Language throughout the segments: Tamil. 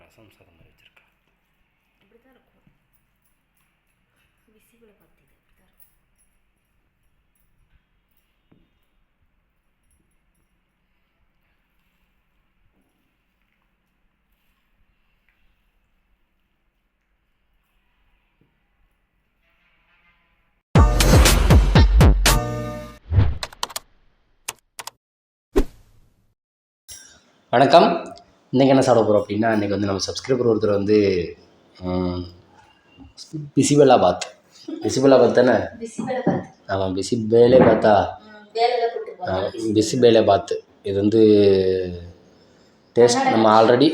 ரசம் சாதம் மாதிரி வச்சுருக்கா. அப்படி தான் இருக்கும். பிசிபிளை பார்த்து இது அப்படி தான் இருக்கும். வணக்கம். இன்றைக்கி என்ன சாப்பிட போகிறோம் அப்படின்னா, இன்றைக்கி வந்து நம்ம சப்ஸ்கிரைபர் ஒருத்தர் வந்து பிசிபெல்லாபாத் தானே? ஆமாம், பிசிபேலேபாத்தா. பிசிபேலேபாத் இது வந்து டேஸ்ட் நம்ம ஆல்ரெடி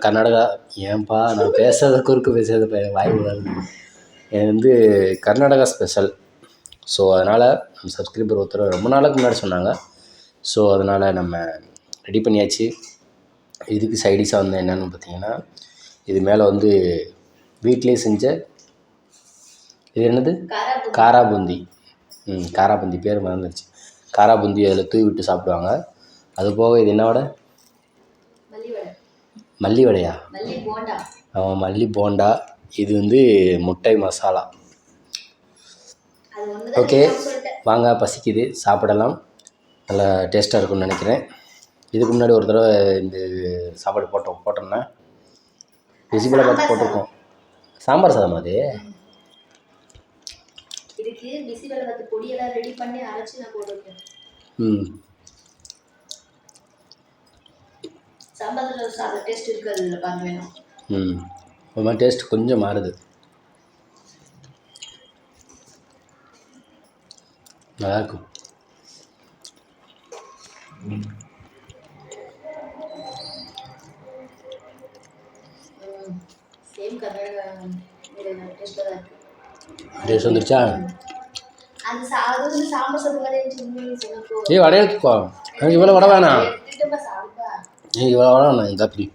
கர்நாடகா. ஏன்பா நான் பேசுகிறத குறுக்கு பேசுகிறது வாய் வருது. இது வந்து கர்நாடகா ஸ்பெஷல். ஸோ அதனால் நம்ம சப்ஸ்கிரைபர் ஒருத்தர் ரொம்ப நாளுக்கு முன்னாடி சொன்னாங்க. ஸோ அதனால் நம்ம ரெடி பண்ணியாச்சு. இதுக்கு சைடிஷாக வந்து என்னென்னு பார்த்தீங்கன்னா, இது மேலே வந்து வீட்டிலே செஞ்ச இது என்னது காராபூந்தி. காராபூந்தி பேர் மறந்துடுச்சு. காராபூந்தி அதில் தூவி விட்டு சாப்பிடுவாங்க. அது போக இது என்ன வடை? மல்லி வடையா? ஆமாம், மல்லி போண்டா. இது வந்து முட்டை மசாலா. ஓகே, வாங்க, பசிக்குது, சாப்பிடலாம். நல்லா டேஸ்ட்டாக இருக்கும்னு நினைக்கிறேன். இதுக்கு முன்னாடி ஒரு தடவை இந்த சாப்பாடு போட்டோம்னா பிசிபெல்லா பார்த்து போட்டிருக்கோம். சாம்பார் சாதம் அது. இதுக்கு பிசிபெல்லா பார்த்து பொடியெல்லாம் ரெடி பண்ணி அரைச்சி நான் போட்டுருக்கேன். சாம்பாரில் சாதம் டேஸ்ட் இருக்காது, இதில் பாருங்க வேணும். ஒரு மாதிரி டேஸ்ட் கொஞ்சம் மாறுது. நல்லாயிருக்கும். டேஸ்ட் வந்துருச்சா? வடை எடுத்துக்கோ. எனக்கு இவ்வளோ வடை வேணாம். இவ்வளோ வடை வேணாம். இந்த அப்படி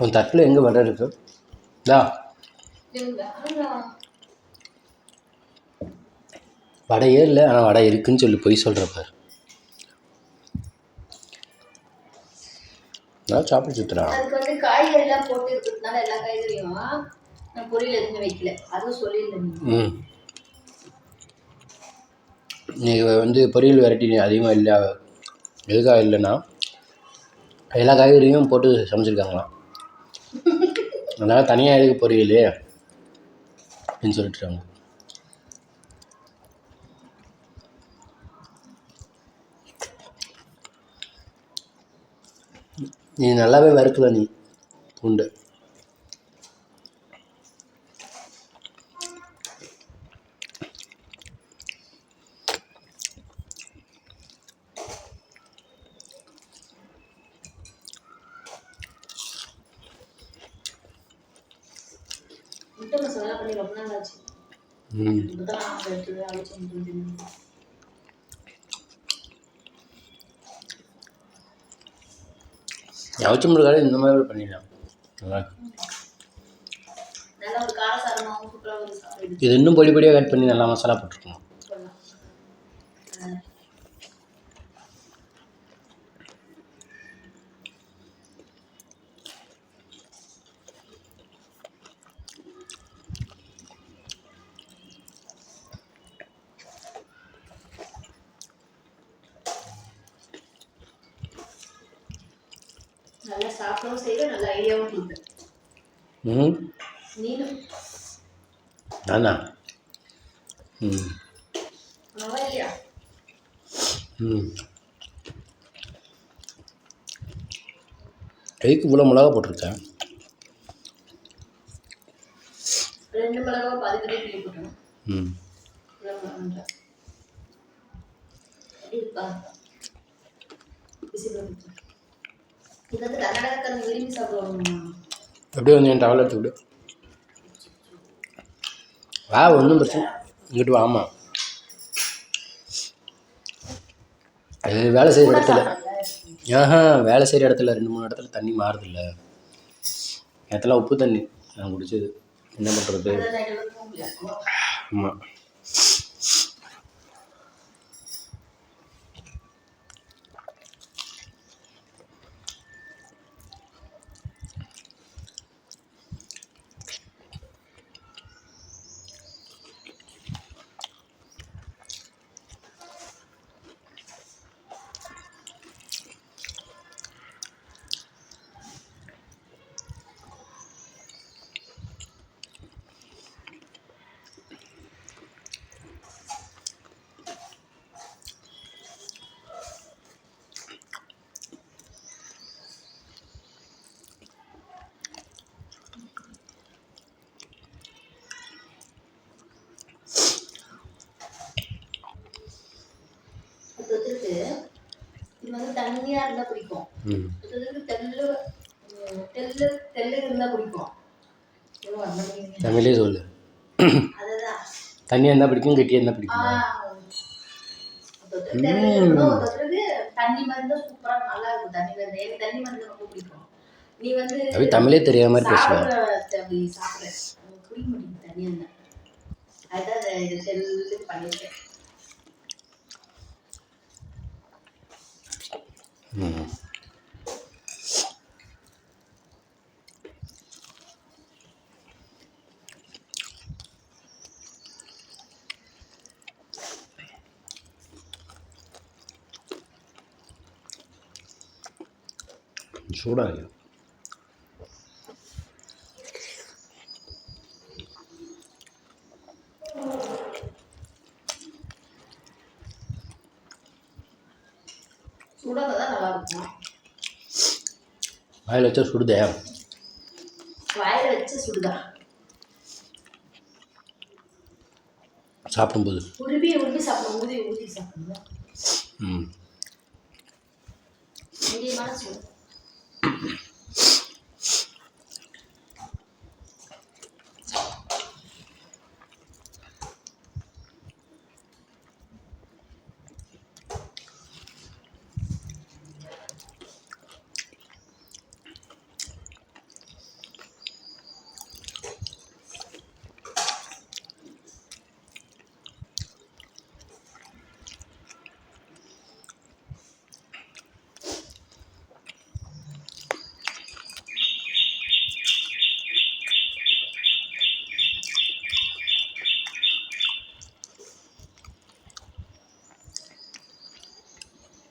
உன் தட்டில் எங்கே வடை இருக்கு? வடையே இல்லை, ஆனால் வடை இருக்குன்னு சொல்லி பொய் சொல்கிறப்பார். நான் சாப்பிட்டு சுற்றுறேன். அதுக்கு வந்து காய்கறிலாம் போட்டு இருக்கிறதுனால எல்லா காய்கறியும் நான் பொரியல் எதுவுமே வைக்கல. அதுவும் சொல்லியிருந்தேன். நீங்கள் வந்து பொரியல் வெரைட்டி அதிகமாக இல்லை. எதுக்காக இல்லைன்னா எல்லா காய்கறியும் போட்டு சமைச்சிருக்காங்களாம். அதனால் தனியாக எதுக்கு பொரியல் அப்படின்னு சொல்லிட்டுருக்காங்க. நீ நல்லாவே வறுக்கல நீ பூண்டு. மசாலா பண்ணி ரொம்ப நாள் ஆச்சு. அவிச்ச முருகால இந்த மாதிரி பண்ணிடலாம். இது இன்னும் பொடி பொடியாக கட் பண்ணி நல்லா மசாலா போட்டுருக்கணும். நல்லா சாப்பிடவும் செய்ய நல்ல ஐடியாவும் கொடுப்பேன். நீனும் நானா? இல்லையா? கைக்கு இவ்வளோ மிளகா போட்டிருக்கேன். 2 மிளகா பாதி போட்டணும். அப்படியே வந்து என் டவல் எடுத்துக்கிட்டு ஒன்றும் பிரச்சனை இங்கிட்டு ஆமாம். அது வேலை செய்கிற இடத்துல வேலை செய்கிற இடத்துல 2-3 இடத்துல தண்ணி மாறுதில்ல. இடத்துல உப்பு தண்ணி நான் குடிச்சது. என்ன பண்ணுறது? ஆமாம். தண்ணியா இருந்தா பிடிக்கும். ம் சிலருக்கு தெள்ளு தெள்ளு தெள்ளு இருந்தா பிடிக்கும். ஏதோ வர மாட்டேங்குது. தமிழே சொல்லு. அதுதான். தண்ணியாக இருந்தால் பிடிக்கும், கெட்டியாக இருந்தால் பிடிக்குமா? ஒருத்தருக்கு தெள்ளு இருக்கணும், ஒருத்தருக்கு தண்ணி மாதிரி தான் சூப்பரா நல்லா இருக்கும். தண்ணி மாதிரி எனக்கு தண்ணி மாதிரி ரொம்ப பிடிக்கும். நீ வந்து அப்படி தமிழே தெரியாத மாதிரி பேசுவேன். அப்படி சாப்பிட்ற பிடிக்க மாட்டேங்குது தண்ணியா இருந்தா. அதுதான் இது தெள்ளு பண்ணிருக்கேன். ம் சூடாக சூடாக தான் நல்லா இருக்கும். வாயில் வச்சா சுடுதே. வாயில வச்சு சுடுதா சாப்பிடும்போது. உருவி உருவி சாப்பிடணும், ஊதி ஊதி சாப்பிடணும். ம் மீடியமான சூடு.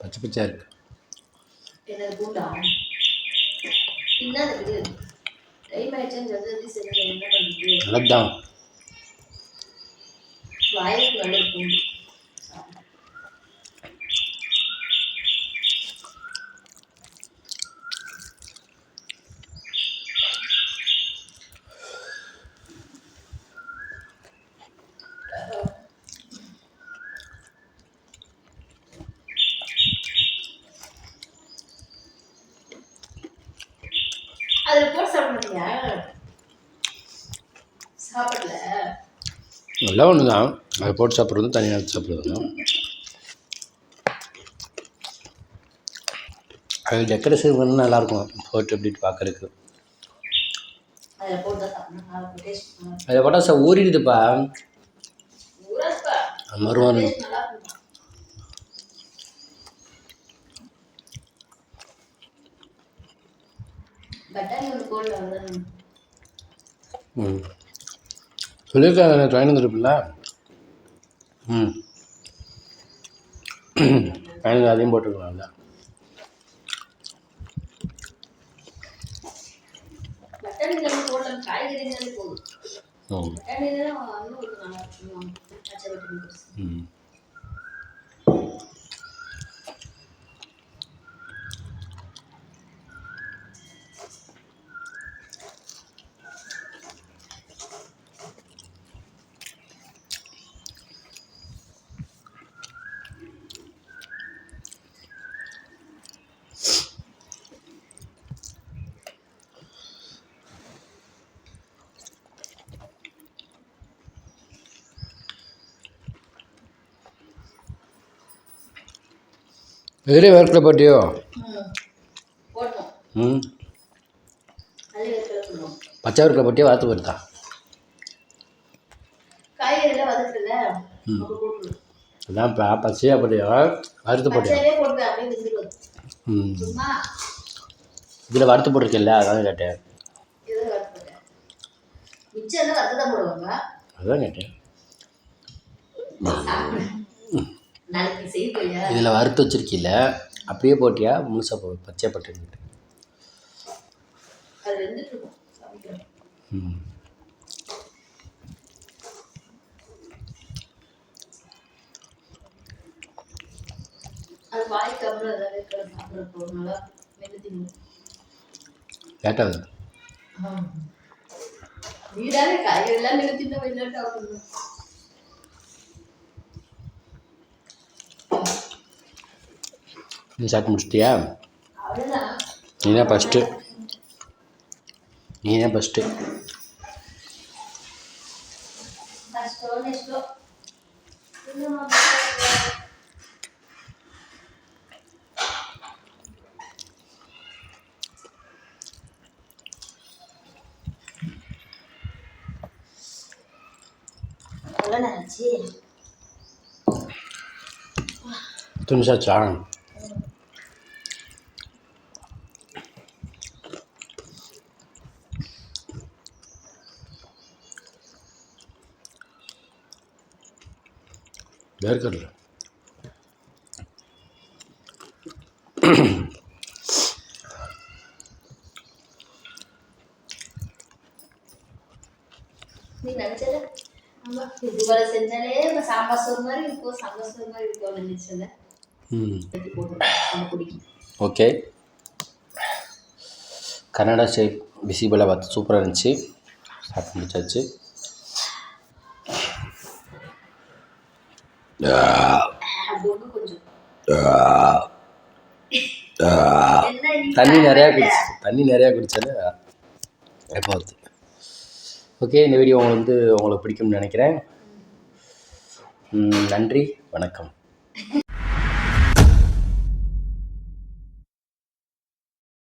பச்சை பச்சையாக இருக்கு. என்னது பூண்டா என்னது டைம் ஆயிடுச்சுன்னு ஜல்தி சரி என்ன பண்ணுறது. நல்லதுதான். வாயிலுக்கு நல்லது பூண்டு. அதில் போட்டு சாப்பிட மாட்டியா சாப்பிடல? எல்லாம் ஒன்று தான். அதை போட்டு சாப்பிட்றதும் தனியாக வச்சு சாப்பிட்றதும். அது டெக்கரேஷன் பண்ணி நல்லாயிருக்கும். போட்டு எப்படிட்டு பார்க்கறதுக்கு. அதில் போட்டு தான் சாப்பிடணும். நல்லா டேஸ்ட் அதில் போட்டால் ஊறிடுதுப்பா. ஊறாதுப்பா. மறுவான் டேஸ்ட் நல்லா இருக்கும். பட்டாணி ஒரு கோல்டு அவ்வளோதான். ம் சொல்லியிருக்காங்க ட்ரைனிங் இருக்குல்ல. ம் ட்ரைனிங் அதையும் போட்டுருக்கலாம்ல. பட்டாணிகள் போடலாம், காய்கறினாலே போதும். ம் பட்டாணிலாம் இன்னும் ஒரு நல்லா இருக்கும். பச்சை பட்டாணி. ம் எதிரே வேர்க்கில் போட்டியோ? போடணும். ம் அது வேர்க்கடலை போடணும். பச்சை வேர்க்கில் போட்டியோ வாத்து போட்டா? காய்கறிலாம் வதக்குறதுல அப்போ போட்டுருணும். அதான் பச்சையாக போட்டியா வறுத்து போட்டியா? பச்சையாவே போட்டு அப்படியே வெந்துடும். ம் சும்மா இதில் வறுத்து போட்டிருக்கேல்ல, அதான் கேட்டேன். எதுவும் வறுத்து போட்டேன். மிச்சம் எல்லாம் வறுத்து தான் போடுவாங்க. அதுதான் கேட்டேன். நாளைக்கு செய்ய இதில் வறுத்து வச்சிருக்கீல்ல, அப்படியே போட்டியா முழுசாக பச்சையாக போட்டுருக்கிட்டு? அது வெந்துட்டு இருக்கும். சமைக்கிறோம். ம் அது வாய்க்கு அப்புறம் ஏதாவது வேர்க்கடலை சாப்பிட்றப்போ நல்லா வெந்துட்டிங்க. கேட்டாது. நீதானே காய்கறிலாம் நிறுத்திட்டு விளையாட்டு ஆகணும். நீ சாப்பிட்டு முடிச்சிட்டியா? அவ்வளோதான். நீ தான் ஃபஸ்ட்டு. கஷ்டம் நஷ்டம் எவ்வளோ நினச்சி துணிச்சாச்சா? வேர்க்கடலை நீ நினச்சல இது போல செஞ்சாலே இப்போ சாம்பார் சோறு மாதிரி இருக்கும், சாம்பார் சோறு மாதிரி இருக்கும் நினச்சல. பிடிக்கும். ஓகே. கன்னடா ஸ்டைல் பிசிபெல்லா பார்த்து சூப்பராக இருந்துச்சு. சாப்பிட்டு முடிச்சாச்சு. தண்ணி நிறையா குடித்தாலே எப்போ வருது. ஓகே, இந்த வீடியோ உங்களுக்கு பிடிக்கும்னு நினைக்கிறேன். நன்றி, வணக்கம்.